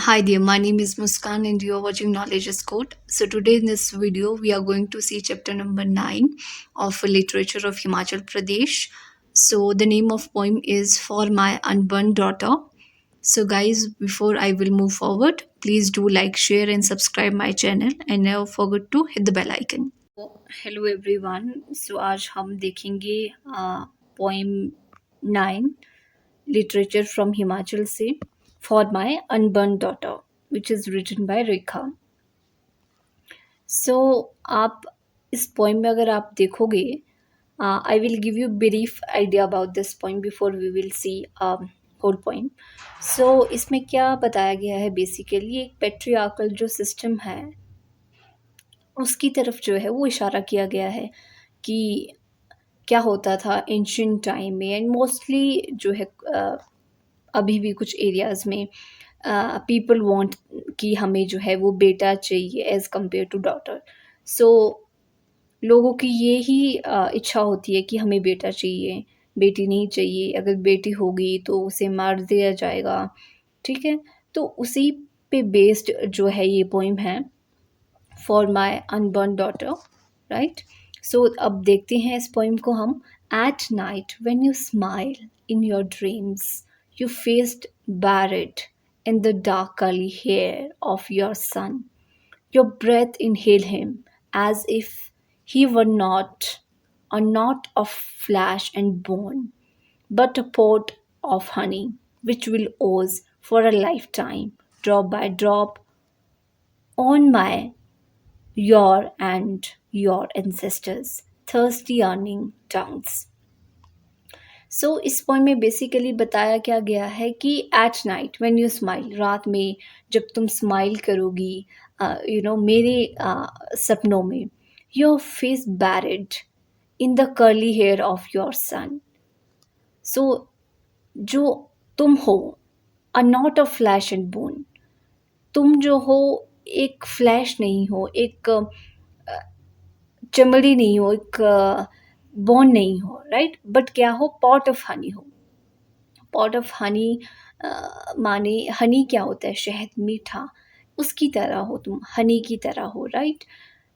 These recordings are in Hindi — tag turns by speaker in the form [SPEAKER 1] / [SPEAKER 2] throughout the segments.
[SPEAKER 1] Hi there, my name is Muskan and you are watching Knowledge is Code. So today in this video we are going to see chapter number 9 of Literature of Himachal Pradesh. So the name of poem is For My Unborn Daughter. So guys, before I will move forward, please do like, share and subscribe my channel and never forget to hit the bell icon. Hello everyone, so आज हम देखेंगे पोएम 9 लिटरेचर फ्रॉम हिमाचल से for my unborn daughter which is written by Rekha. So आप इस पोएम में अगर आप देखोगे, I will give you brief idea about this poem before we will see whole poem. So इसमें क्या बताया गया है, बेसिकली एक पेट्रियार्कल जो सिस्टम है उसकी तरफ जो है वो इशारा किया गया है कि क्या होता था एंशियंट टाइम में. एंड मोस्टली जो है अभी भी कुछ एरियाज़ में पीपल वांट कि हमें जो है वो बेटा चाहिए एज़ कम्पेयर टू डॉटर. सो लोगों की ये ही इच्छा होती है कि हमें बेटा चाहिए, बेटी नहीं चाहिए. अगर बेटी होगी तो उसे मार दिया जाएगा, ठीक है. तो उसी पे बेस्ड जो है ये पोएम है, for my unborn daughter, right. So अब देखते हैं इस पोएम को हम. At night when you smile in your dreams you faced buried in the dark curly hair of your son. Your breath inhaled him as if he were not a knot of flesh and bone, but a pot of honey, which will ooze for a lifetime, drop by drop, on my, your, and your ancestors' thirsty yearning tongues. So इस पोएम में बेसिकली बताया क्या गया है कि at night when you smile, रात में जब तुम स्माइल करोगी, मेरे सपनों में, your face buried in the curly hair of your son. So जो तुम हो, a knot of flesh and bone, तुम जो हो एक फ्लैश नहीं हो, एक चमड़ी नहीं हो, एक बोन नहीं हो, राइट. बट क्या हो, पॉट ऑफ हनी हो. पॉट ऑफ हनी माने हनी क्या होता है, शहद, मीठा. उसकी तरह हो तुम, हनी की तरह हो, राइट.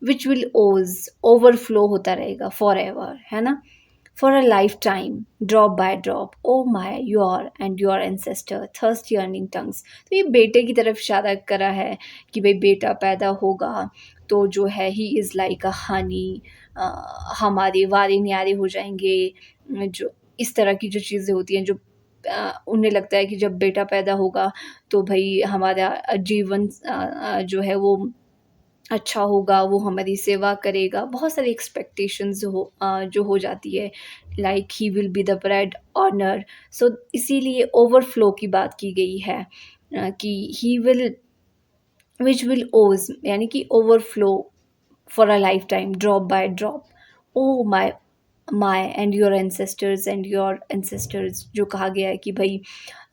[SPEAKER 1] विच विल ओवरफ्लो होता रहेगा फॉर एवर, है ना. For a lifetime, drop by drop, oh my, your and your ancestor thirsty yearning tongues. तो ये बेटे की तरफ इशारा करा है कि भाई बेटा पैदा होगा तो जो है ही इज़ लाइक अ हनी, हमारे वारे न्यारे हो जाएंगे. जो इस तरह की जो चीज़ें होती हैं, जो उन्हें लगता है कि जब बेटा पैदा होगा तो भई हमारा जीवन जो है वो अच्छा होगा, वो हमारी सेवा करेगा. बहुत सारी एक्सपेक्टेशंस जो हो जाती है, like he will be the bread earner. So इसीलिए ओवरफ्लो की बात की गई है, कि ही विल, विच विल ओज यानी कि overflow for a lifetime, drop by drop. Oh my and your ancestors and your ancestors, जो कहा गया है कि भाई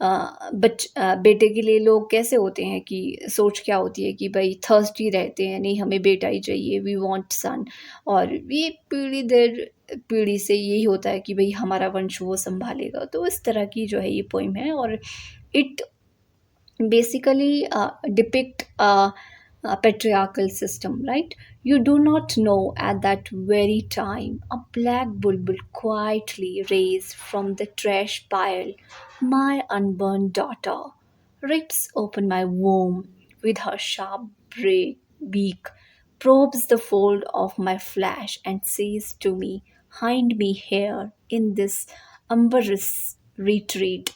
[SPEAKER 1] बेटे के लिए लोग कैसे होते हैं, कि सोच क्या होती है कि भाई थर्स्टी रहते हैं, नहीं हमें बेटा ही चाहिए, वी वांट सन. और ये पीढ़ी दर पीढ़ी से यही होता है कि भाई हमारा वंश वो संभालेगा. तो इस तरह की जो है ये पोइम है, और it basically depict a patriarchal system, right? You do not know at that very time a black bulbul quietly raised from the trash pile. My unborn daughter rips open my womb with her sharp beak, probes the fold of my flesh, and says to me, "Hide me here in this umbrous retreat.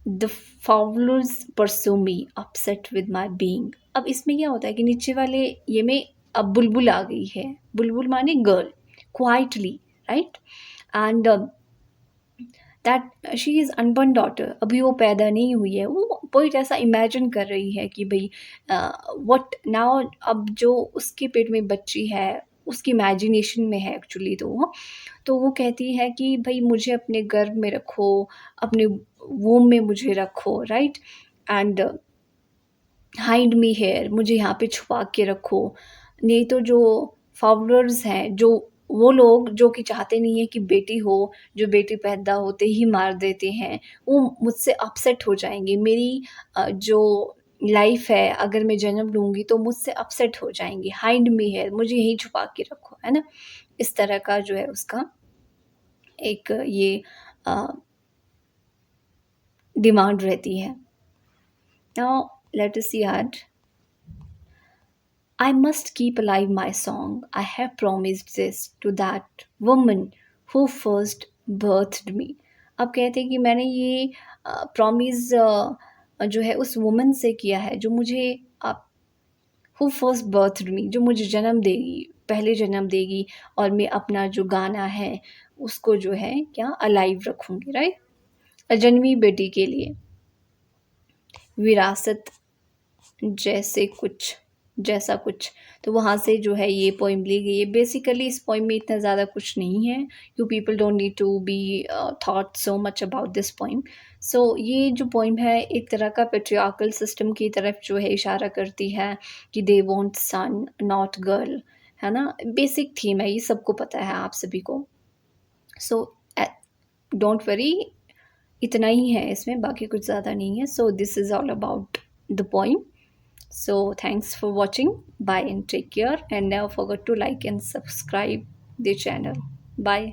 [SPEAKER 1] The fowlers pursue me upset with my being." अब इसमें क्या होता है कि नीचे वाले ये में अब बुलबुल आ गई है. बुलबुल माने girl, quietly, right. And that she is unburn daughter, अभी वो पैदा नहीं हुई है. वो पोइट ऐसा इमेजिन कर रही है कि भाई व्हाट नाउ, अब जो उसके पेट में बच्ची है उसकी इमेजिनेशन में है एक्चुअली. तो वो कहती है कि भाई मुझे अपने गर्भ में रखो, अपने वूम में मुझे रखो, right. And hide me here, मुझे यहाँ पे छुपा के रखो, नहीं तो जो फाउलर्स हैं जो वो लोग जो कि चाहते नहीं है कि बेटी हो, जो बेटी पैदा होते ही मार देते हैं, वो मुझसे अपसेट हो जाएँगे। मेरी जो लाइफ़ है, अगर मैं जन्म लूँगी तो मुझसे अपसेट हो जाएँगे, हाइड मी हियर, मुझे यहीं छुपा के रखो, है ना? इस तरह का जो है उसका एक ये अ, डिमांड रहती है। Now let us see at I must keep alive my song. I have promised this to that woman who first birthed me. अब कहते हैं कि मैंने ये प्रॉमिस जो है उस वुमन से किया है जो मुझे हु फर्स्ट बर्थड मी, जो मुझे जन्म देगी, पहले जन्म देगी और मैं अपना जो गाना है उसको जो है क्या अलाइव रखूँगी, राइट? अजन्मी बेटी के लिए विरासत जैसे कुछ जैसा कुछ, तो वहाँ से जो है ये पोएम ली गई है। बेसिकली इस पोएम में इतना ज़्यादा कुछ नहीं है, you people don't need to be thought so much about this poem. So ये जो पोएम है एक तरह का पैट्रियार्कल सिस्टम की तरफ जो है इशारा करती है कि they want son not girl, है ना? बेसिक थीम है, ये सबको पता है आप सभी को। सो डोंट वरी, इतना ही है इसमें, बाकी कुछ ज़्यादा नहीं है। So this is all about the poem. So thanks for watching. Bye and take care. And never forget to like and subscribe the channel. Bye.